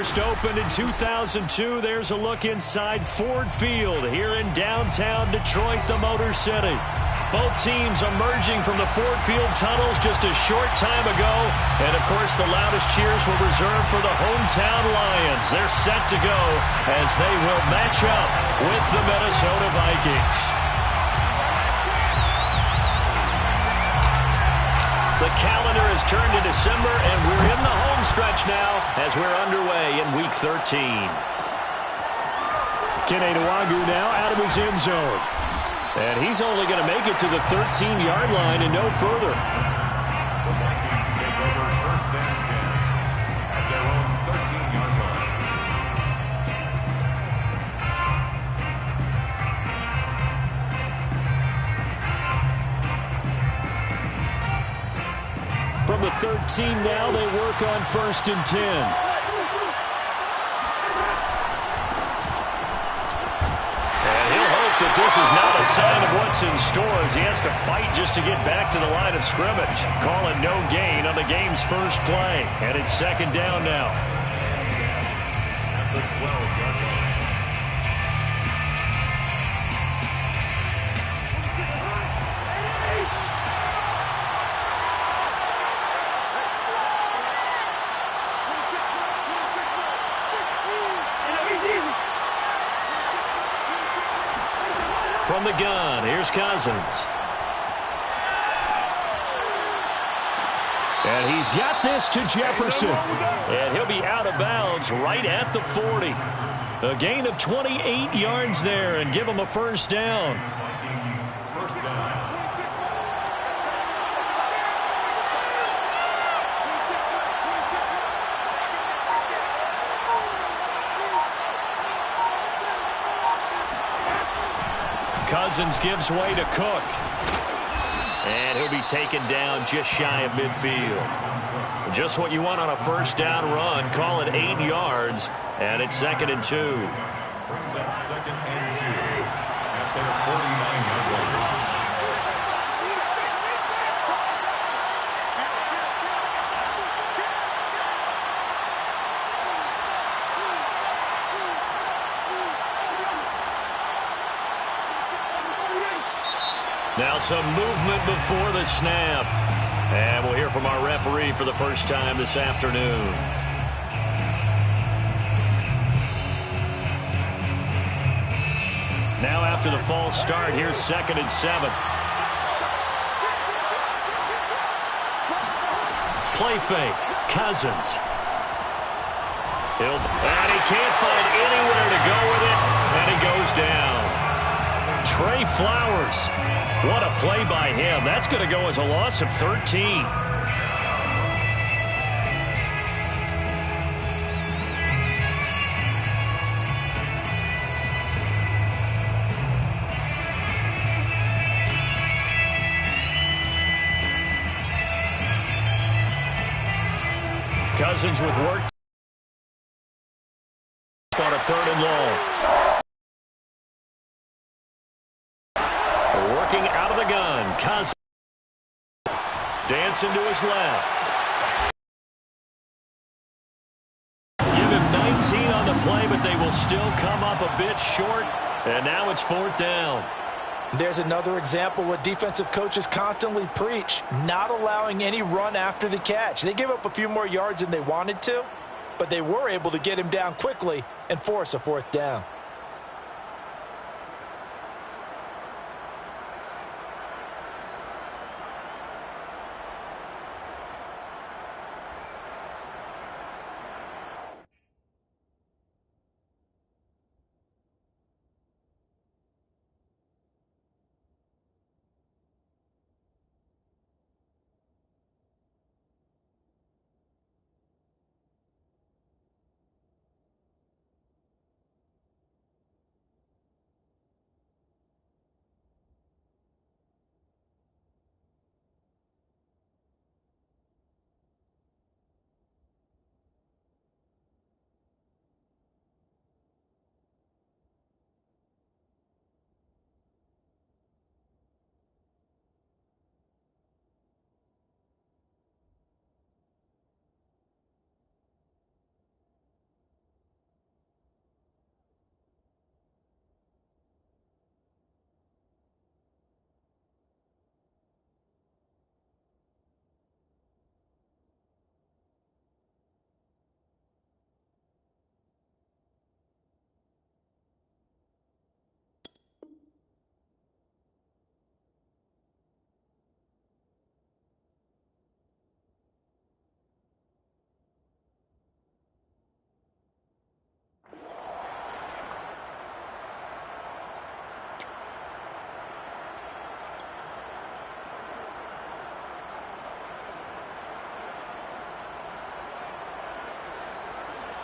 First opened in 2002, there's a look inside Ford Field here in downtown Detroit, the Motor City. Both teams emerging from the Ford Field tunnels just a short time ago. And, of course, the loudest cheers were reserved for the hometown Lions. They're set to go as they will match up with the Minnesota Vikings. The calendar has turned to December, and we're in the home stretch now as we're underway in Week 13. Kene Nwangwu now out of his end zone. And he's only going to make it to the 13-yard line and no further. The Vikings take over first and 10 at their own 13-yard line. From the 13 now, they work on first and 10. This is not a sign of what's in store as he has to fight just to get back to the line of scrimmage. Call it no gain on the game's first play. And it's second down now. At the 12-yard line. From the gun, here's Cousins. And he's got this to Jefferson. And he'll be out of bounds right at the 40. A gain of 28 yards there and give him a first down. First down. Cousins gives way to Cook. And he'll be taken down just shy of midfield. Just what you want on a first down run. Call it 8 yards. And it's second and 2. Brings up second and 2 at their 49-yard line. Now some movement before the snap. And we'll hear from our referee for the first time this afternoon. Now after the false start, here's second and 7. Play fake. Cousins. And he can't find anywhere to go with it. And he goes down. Trey Flowers. What a play by him. That's going to go as a loss of 13. Cousins with work on a third and long. Working out of the gun. Cousins dancing to his left. Give him 19 on the play, but they will still come up a bit short. And now it's fourth down. There's another example what defensive coaches constantly preach, not allowing any run after the catch. They gave up a few more yards than they wanted to, but they were able to get him down quickly and force a fourth down.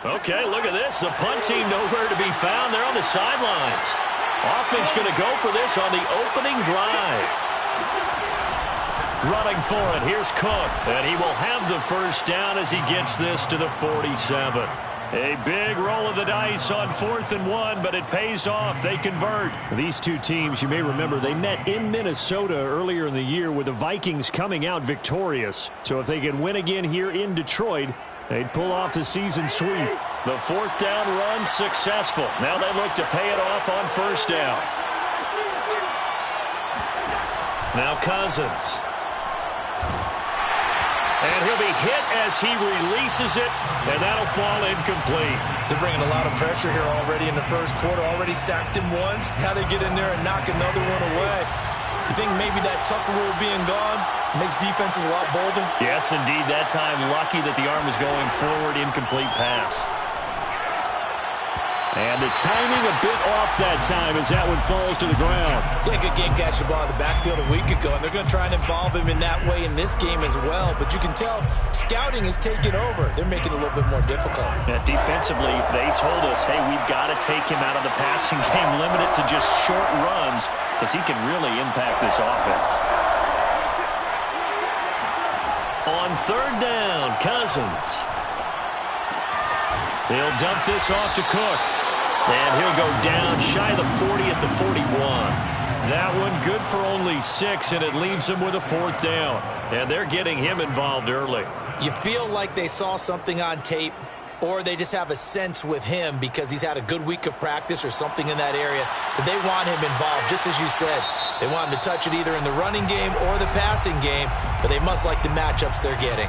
Okay, look at this. The punt team nowhere to be found. They're on the sidelines. Offense going to go for this on the opening drive. Running for it, here's Cook. And he will have the first down as he gets this to the 47. A big roll of the dice on 4th and 1, but it pays off. They convert. These two teams, you may remember, they met in Minnesota earlier in the year with the Vikings coming out victorious. So if they can win again here in Detroit, they'd pull off the season sweep. The 4th down run successful. Now they look to pay it off on 1st down. Now Cousins. And he'll be hit as he releases it, and that'll fall incomplete. They're bringing a lot of pressure here already in the first quarter. Already sacked him once. Now they get in there and knock another one away. You think maybe that Tucker rule being gone makes defenses a lot bolder? Yes, indeed. That time, lucky that the arm was going forward. Incomplete pass. And the timing a bit off that time as that one falls to the ground. Yeah, good game catching the ball in the backfield a week ago, and they're going to try and involve him in that way in this game as well. But you can tell scouting is taking over. They're making it a little bit more difficult. Yeah, defensively, they told us, hey, we've got to take him out of the passing game, limit it to just short runs, because he can really impact this offense. On 3rd down, Cousins. He'll dump this off to Cook. And he'll go down shy of the 40 at the 41. That one good for only 6, and it leaves him with a 4th down. And they're getting him involved early. You feel like they saw something on tape, or they just have a sense with him because he's had a good week of practice or something in that area that they want him involved, just as you said. They want him to touch it either in the running game or the passing game, but they must like the matchups they're getting.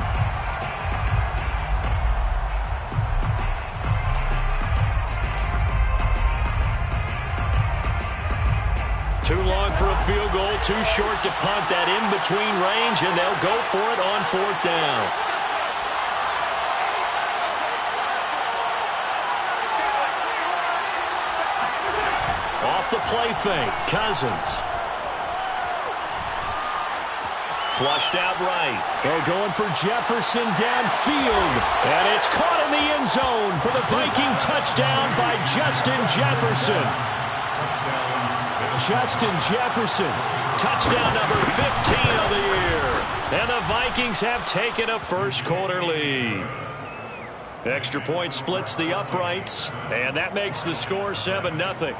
Too long for a field goal, too short to punt that in-between range, and they'll go for it on 4th down. Off the play fake, Cousins. Flushed out right. They're going for Jefferson downfield, and it's caught in the end zone for the Viking touchdown by Justin Jefferson. Justin Jefferson, touchdown number 15 of the year. And the Vikings have taken a first quarter lead. Extra point splits the uprights, and that makes the score 7-0.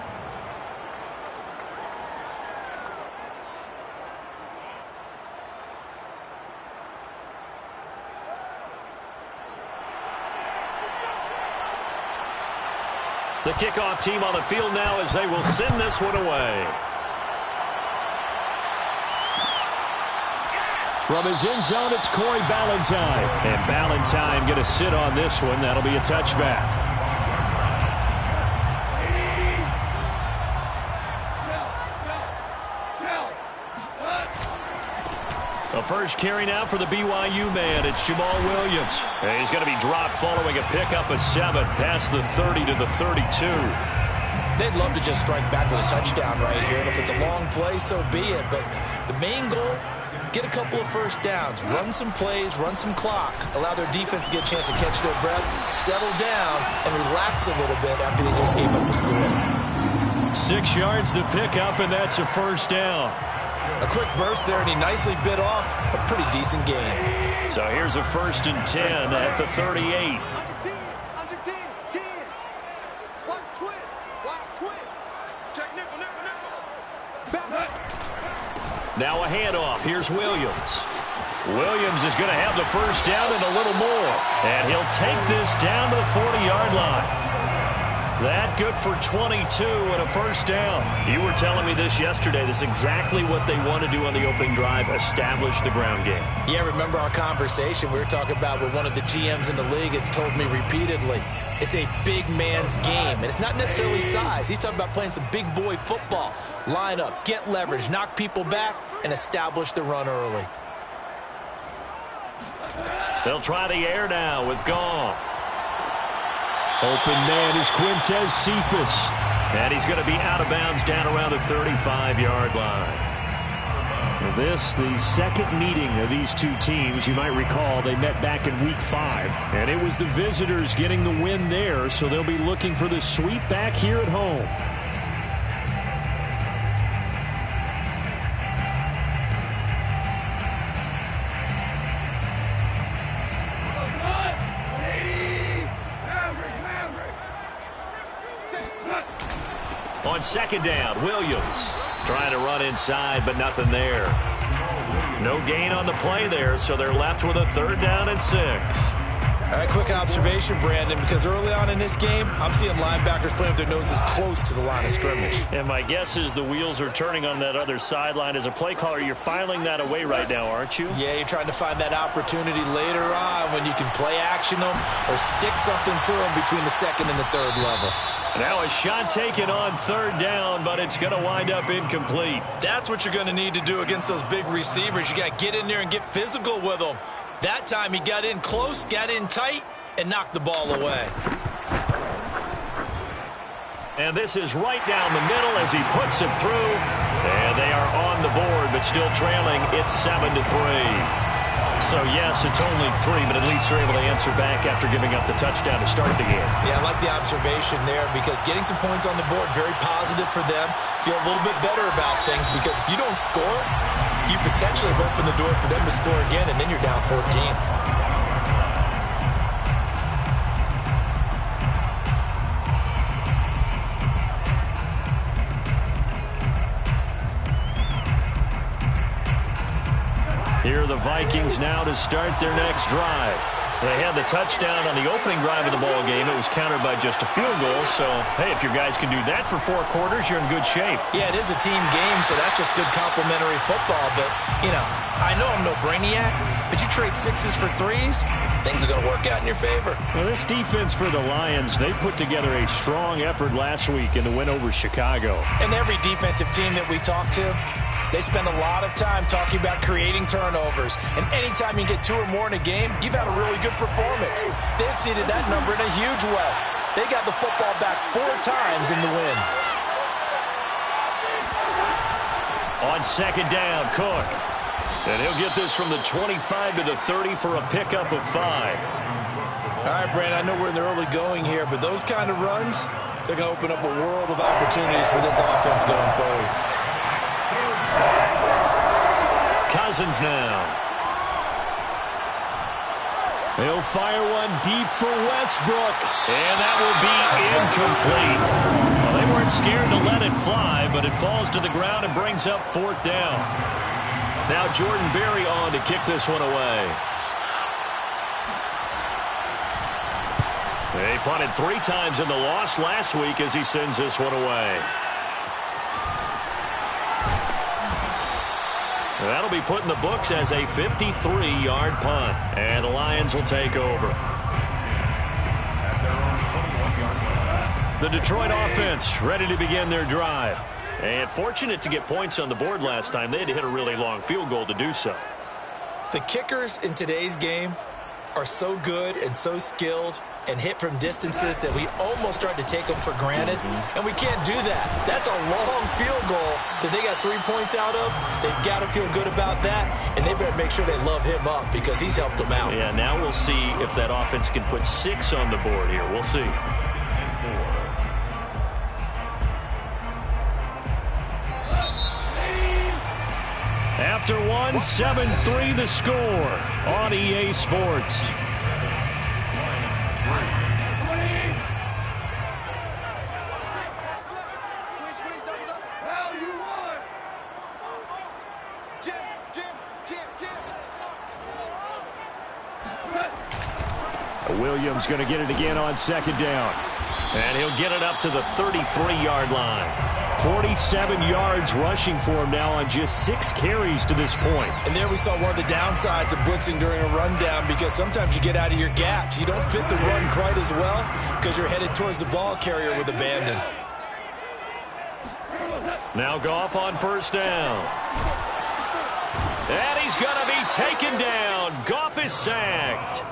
The kickoff team on the field now as they will send this one away. From his end zone, it's Corey Ballantyne. And Ballantyne going to sit on this one. That'll be a touchback. The first carry now for the BYU man. It's Jamal Williams. And he's going to be dropped following a pickup of 7 past the 30 to the 32. They'd love to just strike back with a touchdown right here. And if it's a long play, so be it. But the main goal, get a couple of first downs, run some plays, run some clock, allow their defense to get a chance to catch their breath, settle down, and relax a little bit after they just gave up a score. 6 yards to pick up, and that's a first down. A quick burst there, and he nicely bit off a pretty decent game. So here's a 1st and 10 at the 38. Now a handoff. Here's Williams. Williams is going to have the first down and a little more. And he'll take this down to the 40-yard line. That good for 22 and a first down. You were telling me this yesterday. This is exactly what they want to do on the opening drive, establish the ground game. Yeah, remember our conversation we were talking about with one of the GMs in the league. It's told me repeatedly, it's a big man's game. And it's not necessarily size. He's talking about playing some big boy football. Line up, get leverage, knock people back, and establish the run early. They'll try the air now with Goff. Open man is Quintez Cephas. And he's going to be out of bounds down around the 35-yard line. This, the second meeting of these two teams. You might recall they met back in Week 5, and it was the visitors getting the win there, so they'll be looking for the sweep back here at home. On second down, Williams trying to run inside, but nothing there. No gain on the play there, so they're left with a 3rd down and 6. All right, quick observation, Brandon, because early on in this game, I'm seeing linebackers playing with their noses close to the line of scrimmage. And my guess is the wheels are turning on that other sideline. As a play caller, you're filing that away right now, aren't you? Yeah, you're trying to find that opportunity later on when you can play action them or stick something to them between the 2nd and the 3rd level. Now a shot taken on 3rd down, but it's going to wind up incomplete. That's what you're going to need to do against those big receivers. You got to get in there and get physical with them. That time he got in close, got in tight, and knocked the ball away. And this is right down the middle as he puts it through. And they are on the board, but still trailing. It's 7-3. So, yes, it's only 3, but at least they're able to answer back after giving up the touchdown to start the game. Yeah, I like the observation there because getting some points on the board, very positive for them. Feel a little bit better about things because if you don't score, you potentially have opened the door for them to score again, and then you're down 14. Here are the Vikings now to start their next drive. They had the touchdown on the opening drive of the ball game. It was countered by just a field goal. So, hey, if your guys can do that for 4 quarters, you're in good shape. Yeah, it is a team game, so that's just good complementary football. But, you know, I know I'm no brainiac, but you trade 6s for 3s, things are going to work out in your favor. Well, this defense for the Lions, they put together a strong effort last week in the win over Chicago. And every defensive team that we talk to, they spend a lot of time talking about creating turnovers. And anytime you get 2 or more in a game, you've had a really good performance. They exceeded that number in a huge way. They got the football back 4 times in the win. On second down, Cook. And he'll get this from the 25 to the 30 for a pickup of 5. All right, Brandon, I know we're in the early going here, but those kind of runs, they're going to open up a world of opportunities for this offense going forward. Cousins now. He'll fire one deep for Westbrook. And that will be incomplete. Well, they weren't scared to let it fly, but it falls to the ground and brings up 4th down. Now Jordan Berry on to kick this one away. They punted 3 times in the loss last week as he sends this one away. That'll be put in the books as a 53-yard punt. And the Lions will take over. The Detroit offense ready to begin their drive. And fortunate to get points on the board last time. They had to hit a really long field goal to do so. The kickers in today's game are so good and so skilled and hit from distances that we almost start to take them for granted, and we can't do that. That's a long field goal that they got 3 points out of. They've got to feel good about that, and they better make sure they love him up because he's helped them out. Yeah, now we'll see if that offense can put 6 on the board here. We'll see. After one, 7-3 the score on EA Sports. Williams going to get it again on second down. And he'll get it up to the 33-yard line. 47 yards rushing for him now on just 6 carries to this point. And there we saw one of the downsides of blitzing during a rundown because sometimes you get out of your gaps. You don't fit the run quite as well because you're headed towards the ball carrier with abandon. Now Goff on first down. And he's going to be taken down. Goff is sacked.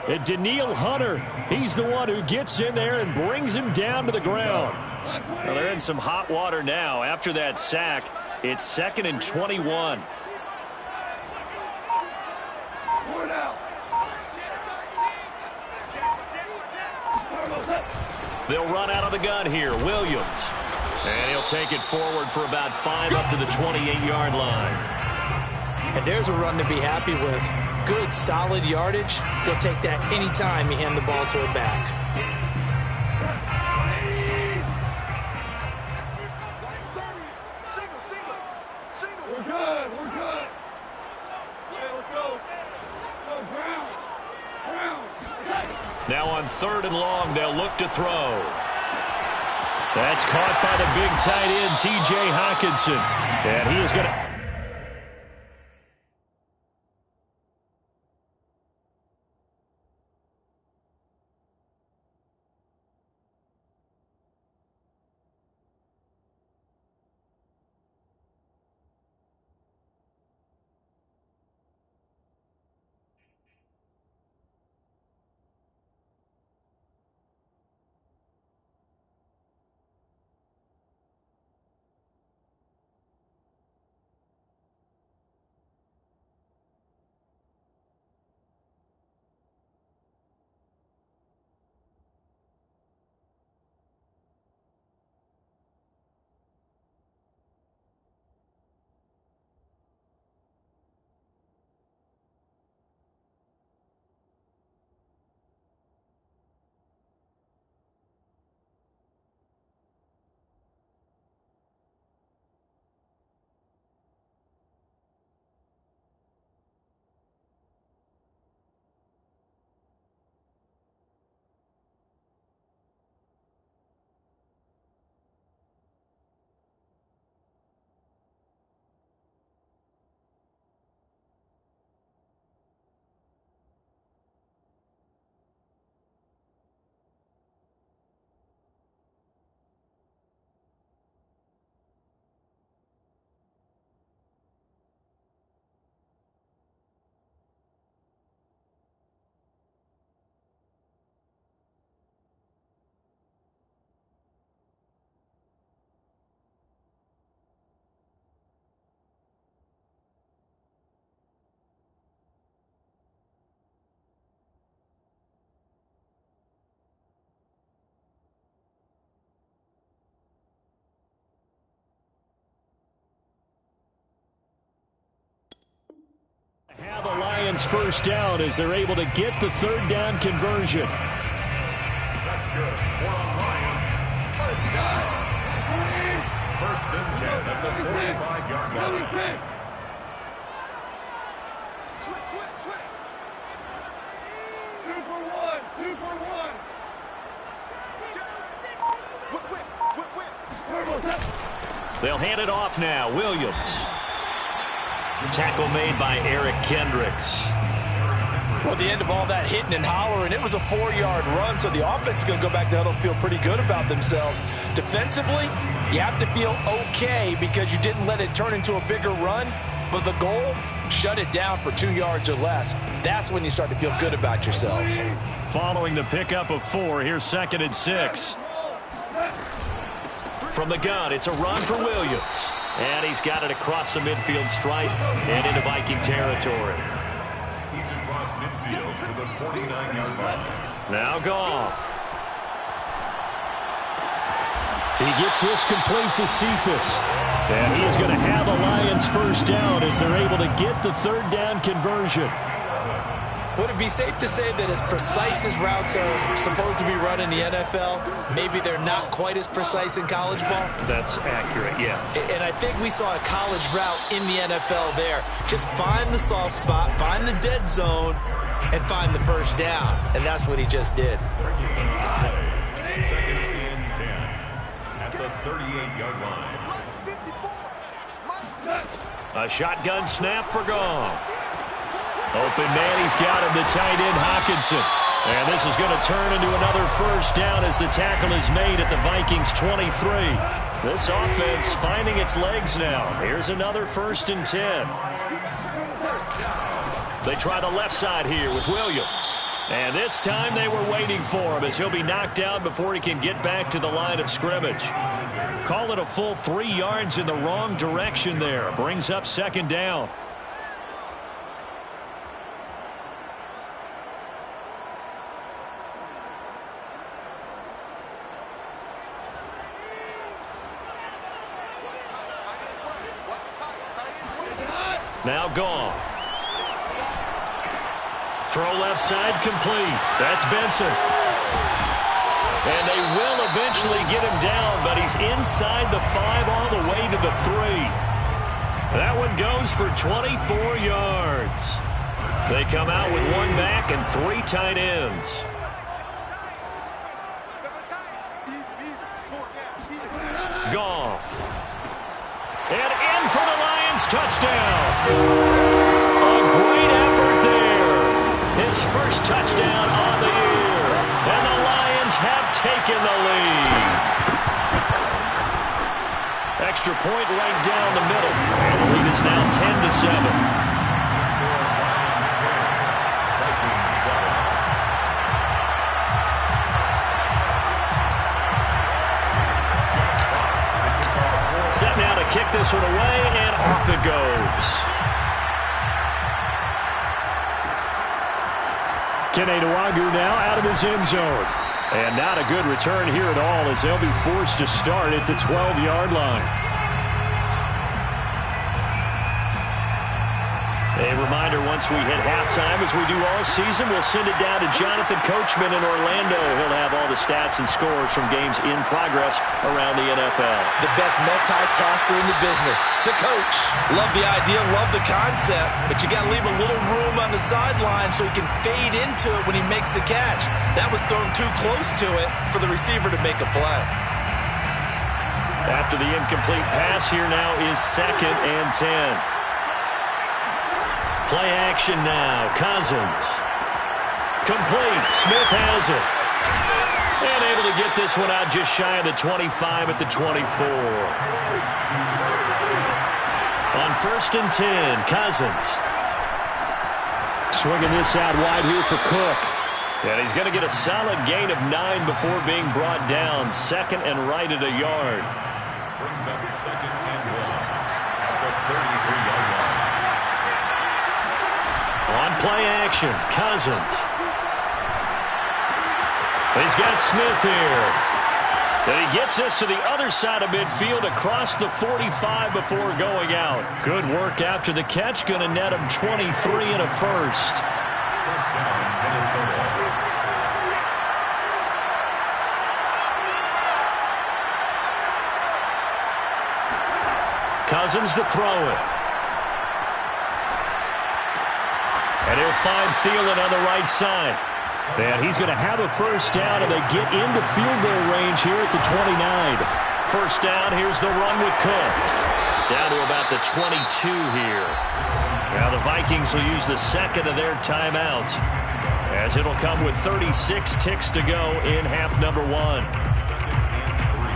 And Danielle Hunter, he's the one who gets in there and brings him down to the ground. Well, they're in some hot water now. After that sack, it's 2nd and 21. They'll run out of the gun here. Williams. And he'll take it forward for about 5 up to the 28-yard line. And there's a run to be happy with. Good, solid yardage. He'll take that anytime you hand the ball to a back. We're good. We're good. Let's go. Brown. Now on 3rd and long, they'll look to throw. That's caught by the big tight end, T.J. Hockenson. And he is going to... have the Lions first down as they're able to get the 3rd down conversion. That's good. More on Lions. First down. 1st and 10 at the 45-yard line. Switch. 2 for 1. They'll hand it off now. Williams. Tackle made by Eric Kendricks. Well, the end of all that hitting and hollering, it was a 4-yard run, so the offense is going to go back to huddle and feel pretty good about themselves. Defensively, you have to feel okay because you didn't let it turn into a bigger run, but the goal, shut it down for 2 yards or less. That's when you start to feel good about yourselves. Following the pickup of 4, here's 2nd and 6. From the gun, it's a run for Williams. And he's got it across the midfield stripe and into Viking territory. He's across midfield to the 49-yard line. Now Goff. He gets this complete to Cephas. And he is going to have the Lions first down as they're able to get the 3rd down conversion. Would it be safe to say that as precise as routes are supposed to be run in the NFL, maybe they're not quite as precise in college ball? That's accurate, yeah. And I think we saw a college route in the NFL there. Just find the soft spot, find the dead zone, and find the first down. And that's what he just did. 2nd and 10 at the 38-yard line. A shotgun snap for Goff. Open man, he's got him, the tight end Hockenson. And this is going to turn into another first down as the tackle is made at the Vikings 23. This offense finding its legs now. Here's another 1st and 10. They try the left side here with Williams. And this time they were waiting for him as he'll be knocked down before he can get back to the line of scrimmage. Call it a full 3 yards in the wrong direction there. Brings up 2nd down. Now gone. Throw left side complete. That's Benson. And they will eventually get him down, but he's inside the 5 all the way to the 3. That one goes for 24 yards. They come out with 1 back and 3 tight ends. Goff. And in for the Lions touchdown. A great effort there. His first touchdown on the year. And the Lions have taken the lead. Extra point right down the middle. And the lead is now 10-7. Set now to kick this one away, and off it goes. Kene Nwangwu now out of his end zone. And not a good return here at all, as they'll be forced to start at the 12-yard line. A reminder, once we hit halftime, as we do all season, we'll send it down to Jonathan Coachman in Orlando. He'll have all the stats and scores from games in progress around the NFL. The best multitasker in the business, the coach. Love the idea, love the concept, but you got to leave a little room on the sideline so he can fade into it when he makes the catch. That was thrown too close to it for the receiver to make a play. After the incomplete pass, here now is 2nd and 10. Play action now. Cousins. Complete. Smith has it. And able to get this one out just shy of the 25 at the 24. On 1st and 10, Cousins. Swinging this out wide here for Cook. And he's going to get a solid gain of 9 before being brought down. 2nd and right at a yard. Brings up 2nd and 1 at the 33-yard line. On play action, Cousins. He's got Smith here. And he gets us to the other side of midfield across the 45 before going out. Good work after the catch. Going to net him 23 and a first. First down, Minnesota. Cousins to throw it. And he'll find Thielen on the right side. And he's going to have a first down, and they get into field goal range here at the 29. First down, here's the run with Cook. Down to about the 22 here. Now the Vikings will use the 2nd of their timeouts, as it'll come with 36 ticks to go in half number 1.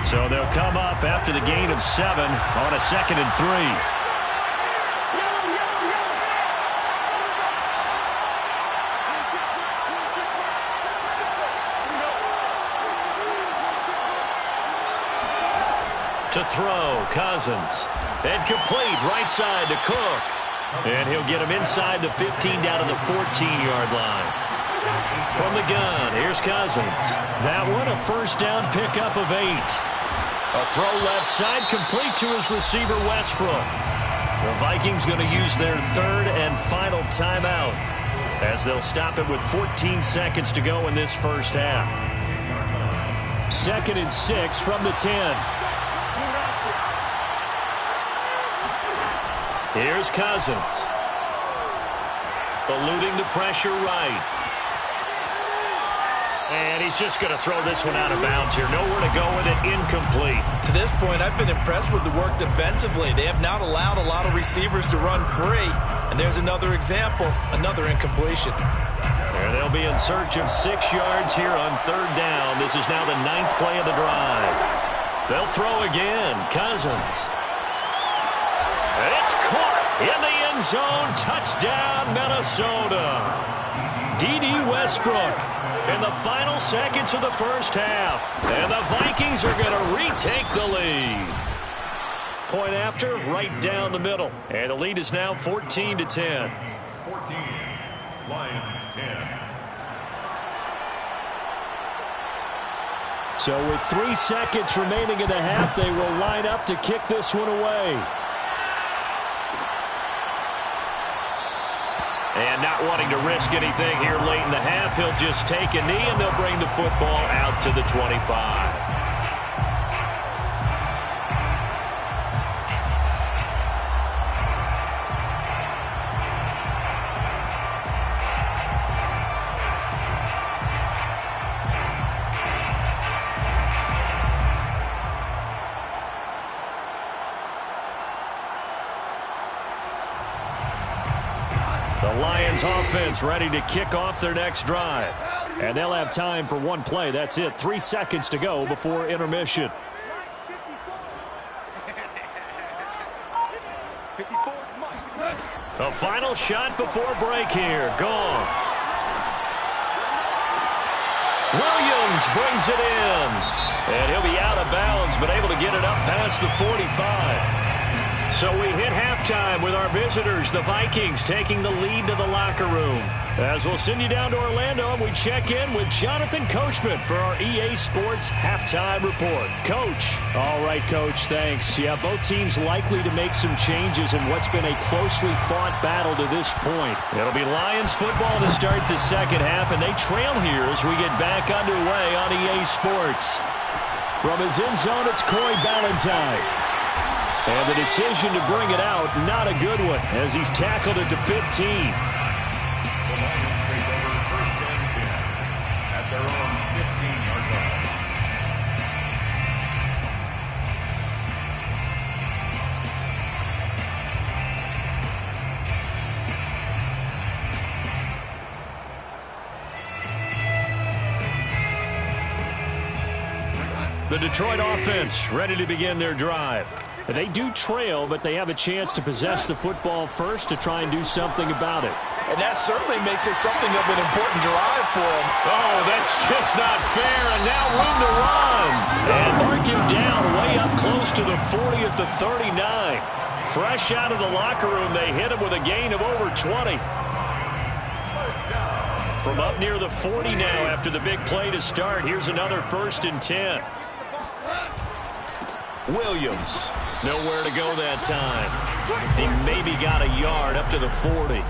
So they'll come up after the gain of 7 on a 2nd and 3. To throw, Cousins. And complete, right side to Cook. And he'll get him inside the 15 down to the 14-yard line. From the gun, here's Cousins. That one, a first down pickup of 8. A throw left side, complete to his receiver, Westbrook. The Vikings going to use their 3rd and final timeout, as they'll stop it with 14 seconds to go in this first half. 2nd and 6 from the 10. Here's Cousins. Eluding the pressure right. And he's just going to throw this one out of bounds here. Nowhere to go with it. Incomplete. To this point, I've been impressed with the work defensively. They have not allowed a lot of receivers to run free. And there's another example, another incompletion. And they'll be in search of 6 yards here on 3rd down. This is now the 9th play of the drive. They'll throw again. Cousins. It's caught in the end zone. Touchdown, Minnesota. D.D. Westbrook in the final seconds of the first half. And the Vikings are going to retake the lead. Point after, right down the middle. And the lead is now 14-10. 14, Lions 10. So with 3 seconds remaining in the half, they will line up to kick this one away. And not wanting to risk anything here late in the half, he'll just take a knee, and they'll bring the football out to the 25. The Lions offense ready to kick off their next drive. And they'll have time for one play. That's it. 3 seconds to go before intermission. The final shot before break here. Goff. Williams brings it in. And he'll be out of bounds, but able to get it up past the 45. So we hit halftime with our visitors, the Vikings, taking the lead to the locker room. As we'll send you down to Orlando, and we check in with Jonathan Coachman for our EA Sports Halftime Report. Coach. All right, Coach, thanks. Yeah, both teams likely to make some changes in what's been a closely fought battle to this point. It'll be Lions football to start the second half, and they trail here as we get back underway on EA Sports. From his end zone, it's Corey Ballantyne. And the decision to bring it out, not a good one, as he's tackled it to 15. The Lions take over first and 10 at their own 15-yard line. The Detroit offense ready to begin their drive. They do trail, but they have a chance to possess the football first to try and do something about it. And that certainly makes it something of an important drive for them. Oh, that's just not fair, and now room to run. And mark him down way up close to the 40 at the 39. Fresh out of the locker room, they hit him with a gain of over 20. From up near the 40 now after the big play to start, here's another 1st and 10. Williams. Nowhere to go that time. He maybe got a yard up to the 40.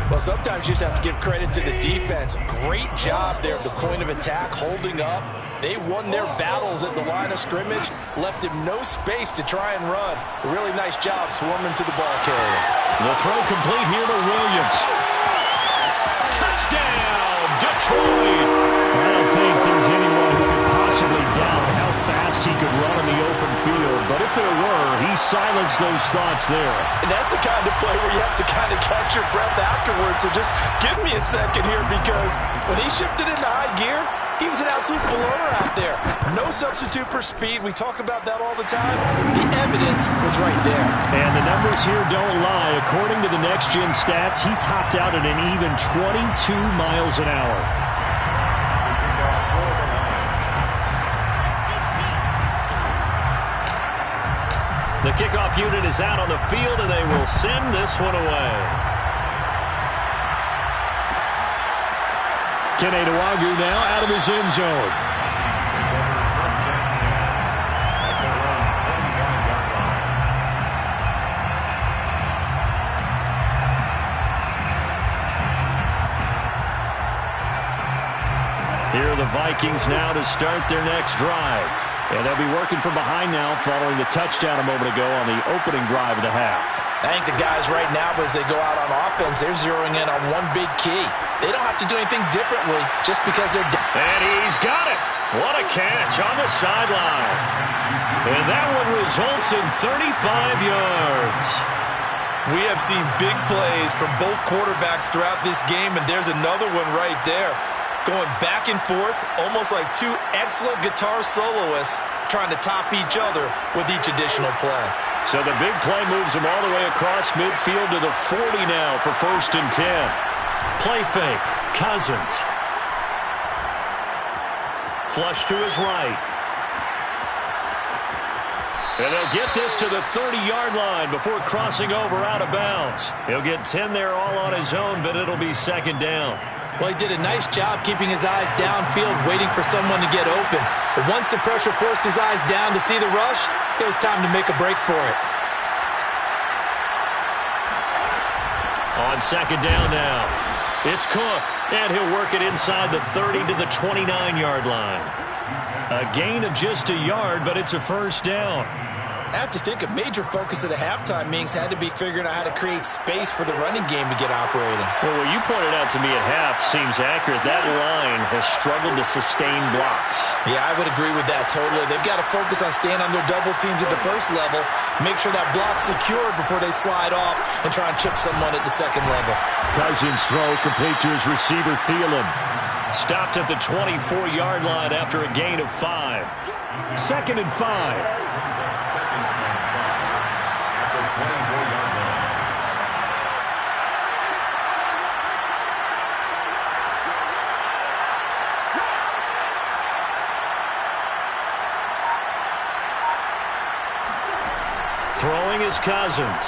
Well, sometimes you just have to give credit to the defense. Great job there at the point of attack, holding up. They won their battles at the line of scrimmage, left him no space to try and run. A really nice job swarming to the ball carrier. The throw complete here to Williams. Touchdown, Detroit! I don't think there's anyone who could possibly doubt how fast he could run in the open field. But if there were, he silenced those thoughts there. And that's the kind of play where you have to kind of catch your breath afterwards. So just give me a second here, because when he shifted into high gear, he was an absolute blower out there. No substitute for speed. We talk about that all the time. The evidence was right there. And the numbers here don't lie. According to the next-gen stats, he topped out at an even 22 miles an hour. The kickoff unit is out on the field, and they will send this one away. Kenny Nwagu now out of his end zone. Here are the Vikings now to start their next drive. And they'll be working from behind now following the touchdown a moment ago on the opening drive of the half. I think the guys right now, as they go out on offense, they're zeroing in on one big key. They don't have to do anything differently just because they're down. And he's got it. What a catch on the sideline. And that one results in 35 yards. We have seen big plays from both quarterbacks throughout this game, and there's another one right there. Going back and forth, almost like two excellent guitar soloists trying to top each other with each additional play. So the big play moves him all the way across midfield to the 40 now for 1st and 10. Play fake. Cousins. Flush to his right. And they'll get this to the 30-yard line before crossing over out of bounds. He'll get 10 there all on his own, but it'll be 2nd down. Well, he did a nice job keeping his eyes downfield, waiting for someone to get open. But once the pressure forced his eyes down to see the rush, it was time to make a break for it. On second down now, it's Cook, and he'll work it inside the 30 to the 29-yard line. A gain of just a yard, but it's a first down. I have to think a major focus at the halftime meetings had to be figuring out how to create space for the running game to get operating. Well, what you pointed out to me at half seems accurate. That line has struggled to sustain blocks. Yeah, I would agree with that totally. They've got to focus on staying on their double teams at the first level, make sure that block's secured before they slide off and try and chip someone at the second level. Cousins' throw complete to his receiver, Thielen. Stopped at the 24-yard line after a gain of 5. Second and 5. Throwing is Cousins.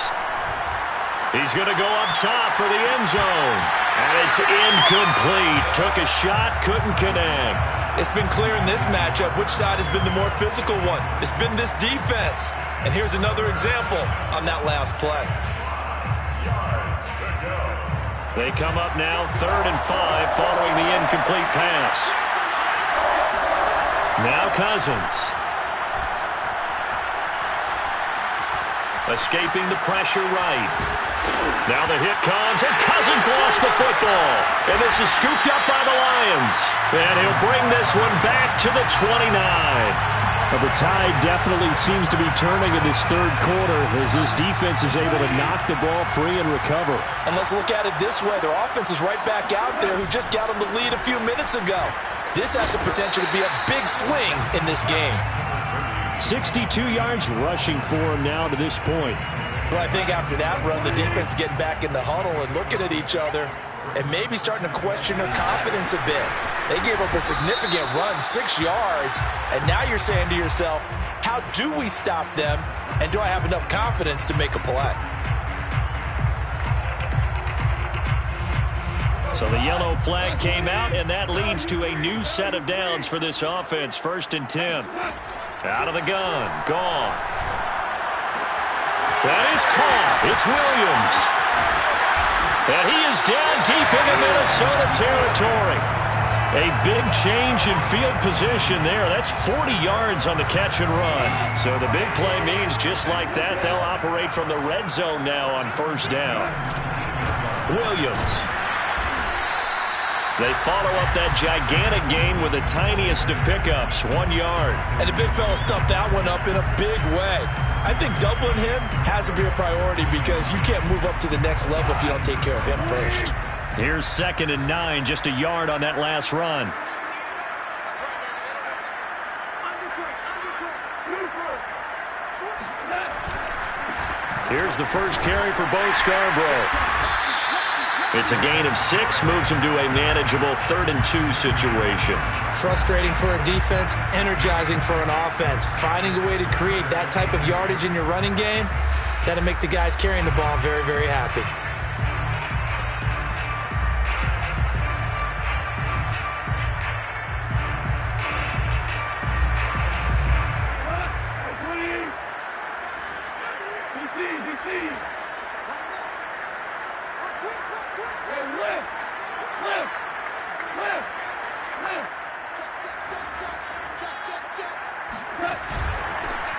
He's going to go up top for the end zone. And it's incomplete. Took a shot, couldn't connect. It's been clear in this matchup which side has been the more physical one. It's been this defense. And here's another example on that last play. They come up now 3rd and 5 following the incomplete pass. Now Cousins. Escaping the pressure right. Now the hit comes, and Cousins lost the football. And this is scooped up by the Lions. And he'll bring this one back to the 29. Well, the tide definitely seems to be turning in this third quarter as this defense is able to knock the ball free and recover. And let's look at it this way. Their offense is right back out there who just got them the lead a few minutes ago. This has the potential to be a big swing in this game. 62 yards rushing for him now to this point. Well, I think after that run, the defense is getting back in the huddle and looking at each other and maybe starting to question their confidence a bit. They gave up a significant run, 6 yards, and now you're saying to yourself, how do we stop them, and do I have enough confidence to make a play? So the yellow flag came out, and that leads to a new set of downs for this offense. 1st and 10. Out of the gun. Goff. That is caught. It's Williams. And he is down deep into Minnesota territory. A big change in field position there. That's 40 yards on the catch and run. So the big play means just like that, they'll operate from the red zone now on 1st down. Williams. They follow up that gigantic gain with the tiniest of pickups, 1 yard. And the big fella stuffed that one up in a big way. I think doubling him has to be a priority because you can't move up to the next level if you don't take care of him first. Here's 2nd and 9, just a yard on that last run. Here's the first carry for Bo Scarborough. It's a gain of 6, moves him to a manageable 3rd and 2 situation. Frustrating for a defense, energizing for an offense. Finding a way to create that type of yardage in your running game, that'll make the guys carrying the ball very, very happy.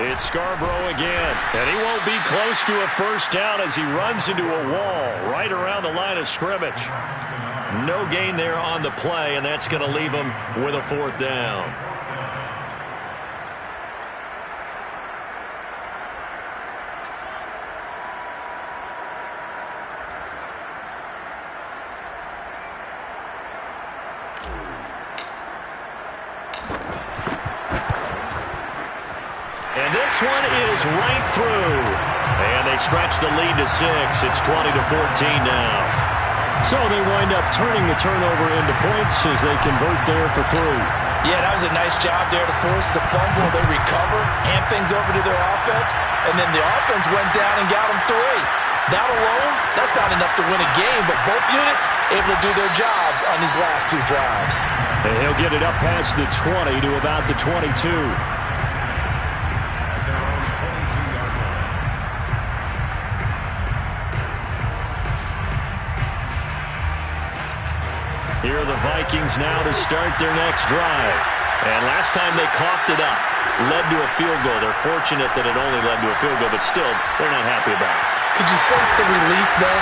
It's Scarborough again, and he won't be close to a 1st down as he runs into a wall right around the line of scrimmage. No gain there on the play, and that's going to leave him with a 4th down. And this one is right through. And they stretch the lead to 6. It's 20-14 now. So they wind up turning the turnover into points as they convert there for 3. Yeah, that was a nice job there to force the fumble. They recover, hand things over to their offense, and then the offense went down and got them 3. That alone, that's not enough to win a game, but both units able to do their jobs on these last 2 drives. And he'll get it up past the 20 to about the 22. Here are the Vikings now to start their next drive. And last time they coughed it up, led to a field goal. They're fortunate that it only led to a field goal, but still, they're not happy about it. Could you sense the relief, though,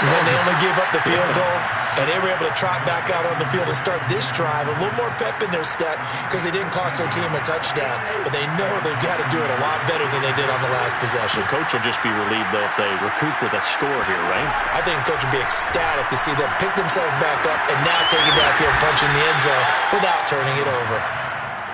when they only gave up the field goal and they were able to trot back out on the field and start this drive? A little more pep in their step because they didn't cost their team a touchdown, but they know they've got to do it a lot better than they did on the last possession. The coach will just be relieved, though, if they recoup with a score here, right? I think the coach will be ecstatic to see them pick themselves back up and now take it downfield, punching the end zone without turning it over.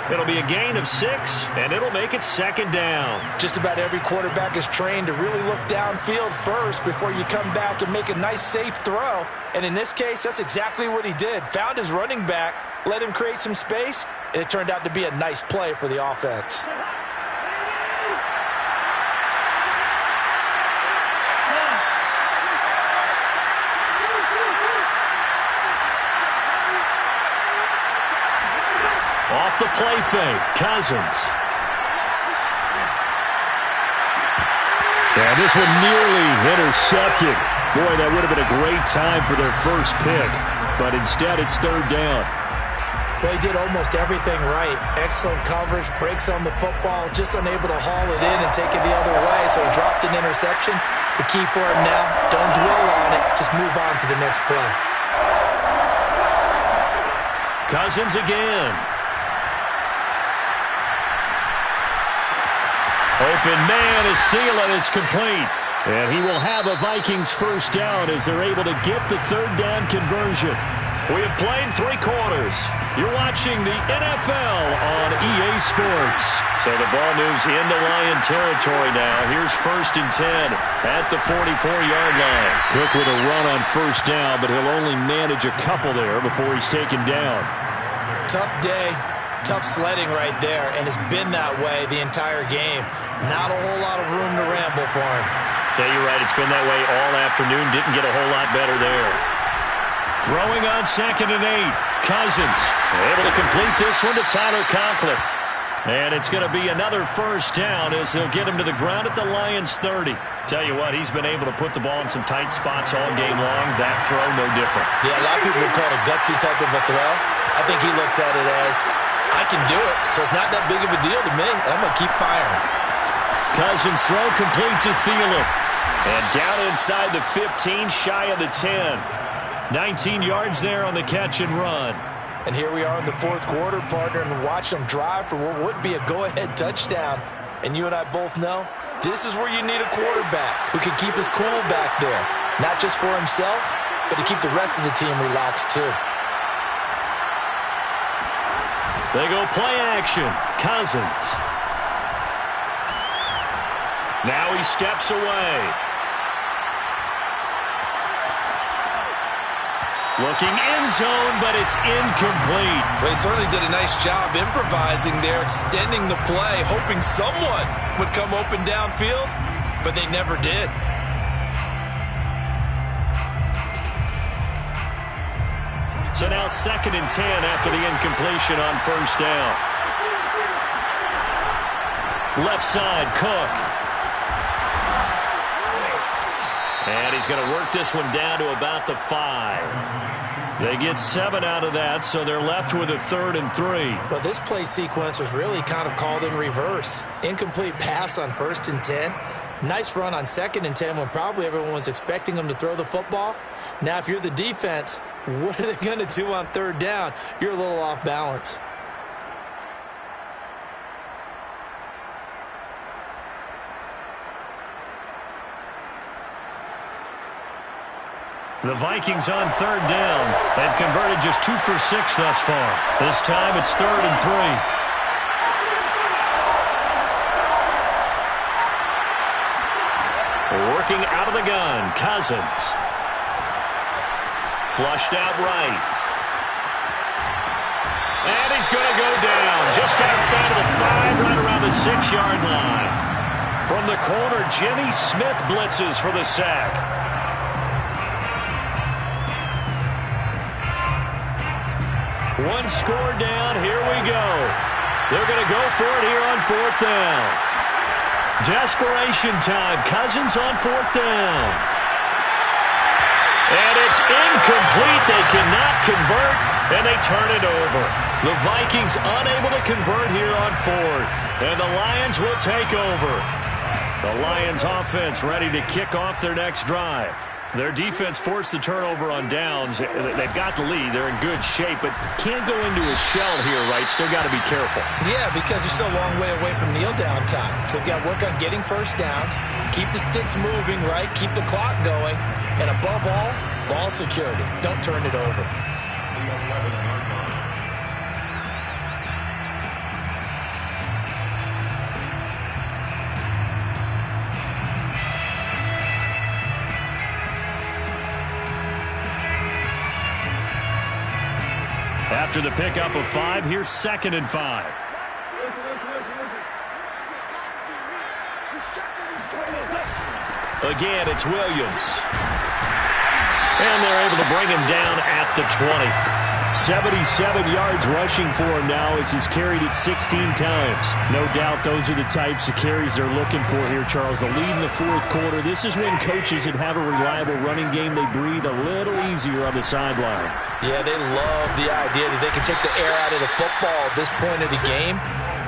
It'll be a gain of 6, and it'll make it second down. Just about every quarterback is trained to really look downfield first before you come back and make a nice, safe throw. And in this case, that's exactly what he did. Found his running back, let him create some space, and it turned out to be a nice play for the offense. Off the play fake, Cousins. And this one nearly intercepted. Boy, that would have been a great time for their first pick, but instead it's third down. Well, he did almost everything right. Excellent coverage, breaks on the football, just unable to haul it in and take it the other way, so he dropped an interception. The key for him now, don't dwell on it, just move on to the next play. Cousins again. Open man is Thielen. It's complete. And he will have a Vikings first down as they're able to get the third down conversion. We have played 3 quarters. You're watching the NFL on EA Sports. So the ball moves into Lion territory now. Here's 1st and 10 at the 44-yard line. Cook with a run on first down, but he'll only manage a couple there before he's taken down. Tough day. Tough sledding right there, and it's been that way the entire game. Not a whole lot of room to ramble for him. Yeah, you're right. It's been that way all afternoon. Didn't get a whole lot better there. Throwing on 2nd and 8. Cousins able to complete this one to Tyler Conklin. And it's going to be another first down as they'll get him to the ground at the Lions 30. Tell you what, he's been able to put the ball in some tight spots all game long. That throw, no different. Yeah, a lot of people would call it a gutsy type of a throw. I think he looks at it as, I can do it, so it's not that big of a deal to me, and I'm going to keep firing. Cousins throw complete to Thielen. And down inside the 15, shy of the 10. 19 yards there on the catch and run. And here we are in the 4th quarter, partner, and watch them drive for what would be a go-ahead touchdown. And you and I both know this is where you need a quarterback who can keep his cool back there. Not just for himself, but to keep the rest of the team relaxed too. They go play action. Cousins. Now he steps away. Looking end zone, but it's incomplete. Well, he certainly did a nice job improvising there, extending the play, hoping someone would come open downfield, but they never did. So now 2nd and 10 after the incompletion on first down. Left side, Cook. And he's going to work this one down to about the 5. They get 7 out of that, so they're left with a 3rd and 3. But this play sequence was really kind of called in reverse. Incomplete pass on 1st and 10. Nice run on 2nd and 10 when probably everyone was expecting them to throw the football. Now, if you're the defense, what are they going to do on 3rd down? You're a little off balance. The Vikings on 3rd down. They've converted just 2 for 6 thus far. This time it's 3rd and 3. Working out of the gun, Cousins. Flushed out right. And he's going to go down just outside of the 5, right around the 6-yard line. From the corner, Jimmy Smith blitzes for the sack. One score down. Here we go. They're going to go for it here on 4th down. Desperation time. Cousins on 4th down. And It's incomplete. They cannot convert, and they turn it over. The Vikings unable to convert here on fourth, and the Lions will take over. The Lions offense ready to kick off their next drive. Their defense forced the turnover on downs. They've got the lead. They're in good shape, but can't go into a shell here, right? Still got to be careful. Yeah, because they're still a long way away from kneel down time. So they've got to work on getting first downs, keep the sticks moving, right? Keep the clock going, and above all, ball security. Don't turn it over. The 11-yard line. After the pickup of 5, here's 2nd and 5. Listen. Just check it. Again, it's Williams. And they're able to bring him down at the 20. 77 yards rushing for him now as he's carried it 16 times. No doubt those are the types of carries they're looking for here, Charles. The lead in the fourth quarter. This is when coaches that have a reliable running game, they breathe a little easier on the sideline. Yeah, they love the idea that they can take the air out of the football at this point of the game.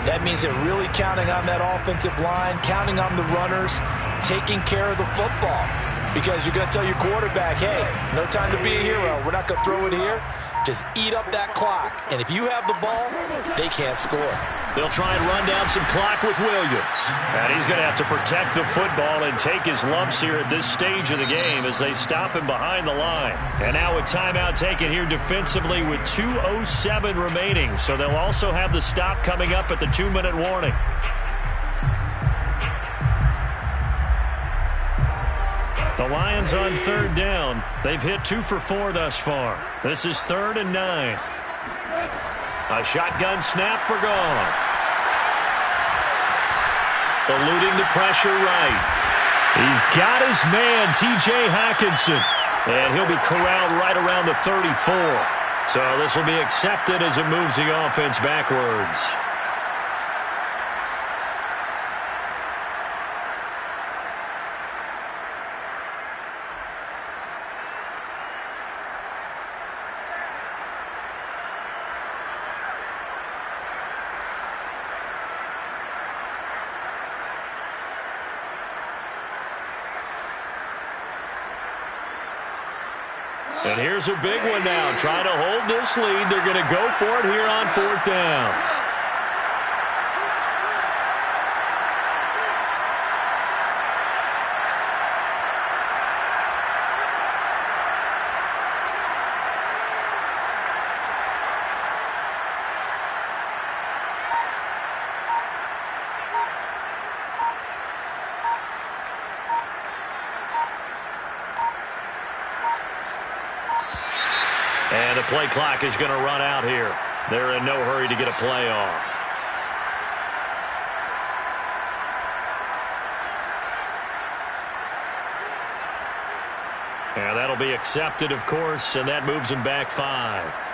That means they're really counting on that offensive line, counting on the runners, taking care of the football. Because you're going to tell your quarterback, hey, no time to be a hero. We're not going to throw it here. Just eat up that clock. And if you have the ball, they can't score. They'll try and run down some clock with Williams. And he's going to have to protect the football and take his lumps here at this stage of the game as they stop him behind the line. And now a timeout taken here defensively with 2:07 remaining. So they'll also have the stop coming up at the 2-minute warning. The Lions on 3rd down. They've hit 2 for 4 thus far. This is 3rd and 9. A shotgun snap for Goff. Eluding the pressure right. He's got his man, T.J. Hockenson. And he'll be corralled right around the 34. So this will be accepted as it moves the offense backwards. And here's a big one now. Trying to hold this lead. They're going to go for it here on 4th down. And the play clock is going to run out here. They're in no hurry to get a play off. And that'll be accepted, of course, and that moves them back 5.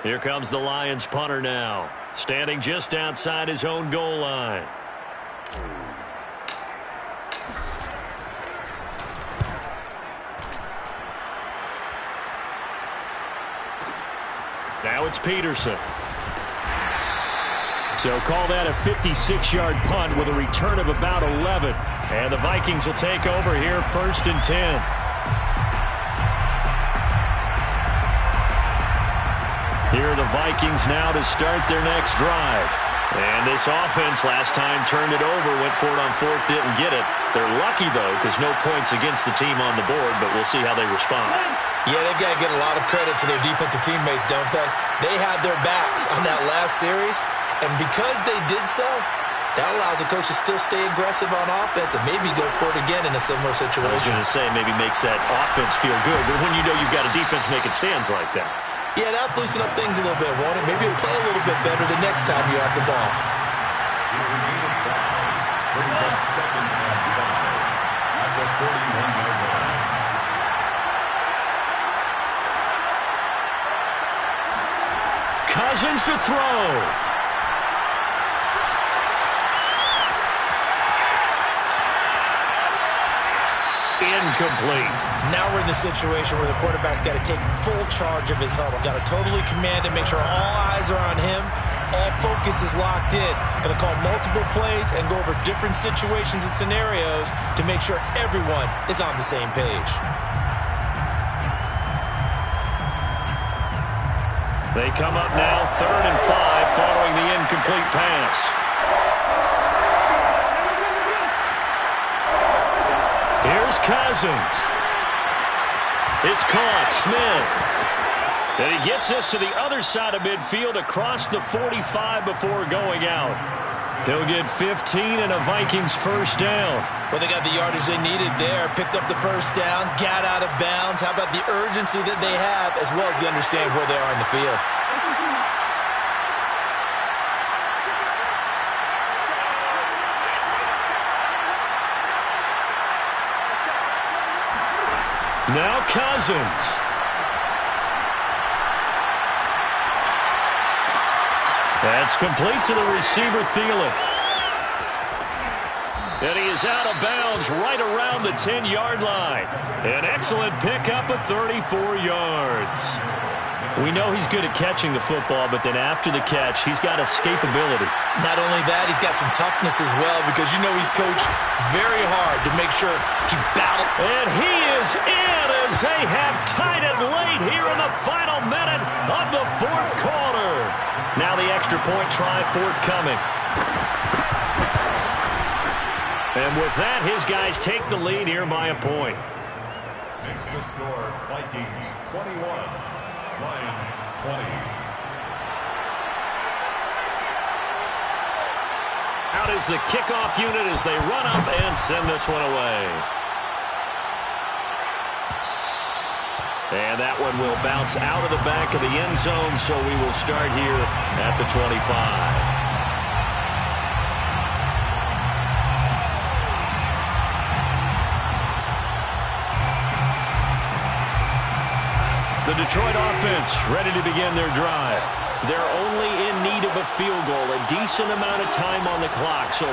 Here comes the Lions punter now, standing just outside his own goal line. Now it's Peterson. So call that a 56-yard punt with a return of about 11. And the Vikings will take over here 1st and 10. Here are the Vikings now to start their next drive. And this offense last time turned it over, went for it on fourth, didn't get it. They're lucky, though, because no points against the team on the board, but we'll see how they respond. Yeah, they've got to get a lot of credit to their defensive teammates, don't they? They had their backs on that last series, and because they did so, that allows the coach to still stay aggressive on offense and maybe go for it again in a similar situation. I was going to say maybe makes that offense feel good, but when you know you've got a defense making stands like that. Yeah, that'll loosen up things a little bit, won't it? Maybe you'll play a little bit better the next time you have the ball. It's a gain of 5. Brings up 2nd and 5 at the 41-yard line. Cousins to throw. Incomplete. Now we're in the situation where the quarterback's got to take full charge of his huddle. Got to totally command it, make sure all eyes are on him. All focus is locked in. Going to call multiple plays and go over different situations and scenarios to make sure everyone is on the same page. They come up now 3rd and 5 following the incomplete pass. Here's Cousins. It's caught. Smith. And he gets us to the other side of midfield across the 45 before going out. He'll get 15 and a Vikings first down. Well, they got the yardage they needed there. Picked up the first down. Got out of bounds. How about the urgency that they have as well as they understand where they are in the field? Now Cousins. That's complete to the receiver, Thielen. And he is out of bounds right around the 10-yard line. An excellent pickup of 34 yards. We know he's good at catching the football, but then after the catch, he's got escapability. Not only that, he's got some toughness as well because you know he's coached very hard to make sure he battles. And he is in as they have tied it late here in the final minute of the 4th quarter. Now the extra point try forthcoming. And with that, his guys take the lead here by a point. Makes the score Vikings 21, Lions 20. Out is the kickoff unit as they run up and send this one away. And that one will bounce out of the back of the end zone, so we will start here at the 25. The Detroit offense ready to begin their drive. They're only in need of a field goal, a decent amount of time on the clock. So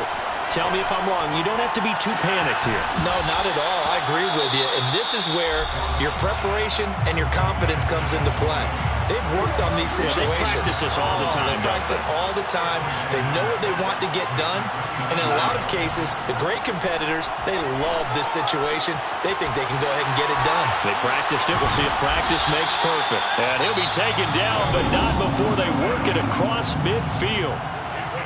tell me if I'm wrong. You don't have to be too panicked here. No, not at all. I agree with you. And this is where your preparation and your confidence comes into play. They've worked on these situations. They practice this all the time. They practice it all the time. They know what they want to get done. And in a lot of cases, the great competitors, they love this situation. They think they can go ahead and get it done. They practiced it. We'll see if practice makes perfect. And he'll be taken down, but not before they work it across midfield.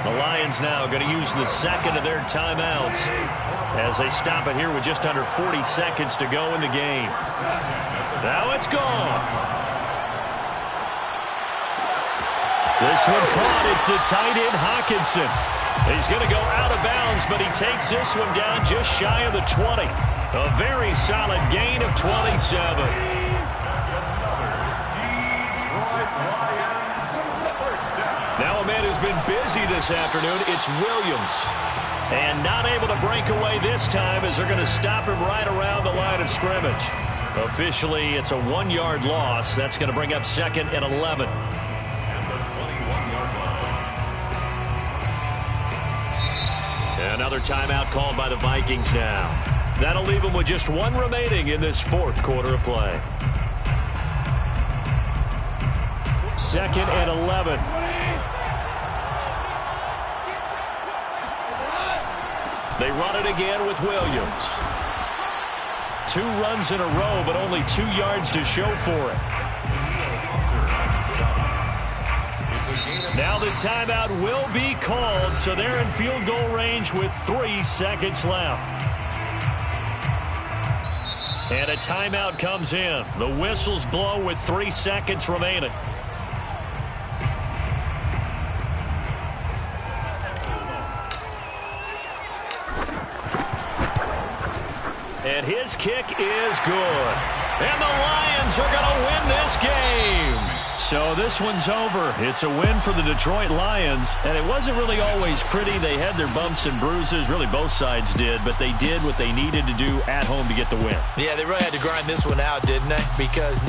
The Lions now going to use the second of their timeouts as they stop it here with just under 40 seconds to go in the game. Now it's gone. This one caught. It's the tight end, Hawkinson. He's going to go out of bounds, but he takes this one down just shy of the 20. A very solid gain of 27. Now a man who's been busy this afternoon, it's Williams. And not able to break away this time as they're going to stop him right around the line of scrimmage. Officially, it's a 1-yard loss. That's going to bring up 2nd and 11. Another timeout called by the Vikings now. That'll leave them with just one remaining in this 4th quarter of play. 2nd and 11. They run it again with Williams. 2 runs in a row, but only 2 yards to show for it. It's a Now the timeout will be called, so they're in field goal range with 3 seconds left. And a timeout comes in. The whistles blow with 3 seconds remaining. And his kick is good. And the Lions are going to win this game. So this one's over. It's a win for the Detroit Lions. And it wasn't really always pretty. They had their bumps and bruises. Really, both sides did. But they did what they needed to do at home to get the win. Yeah, they really had to grind this one out, didn't they? Because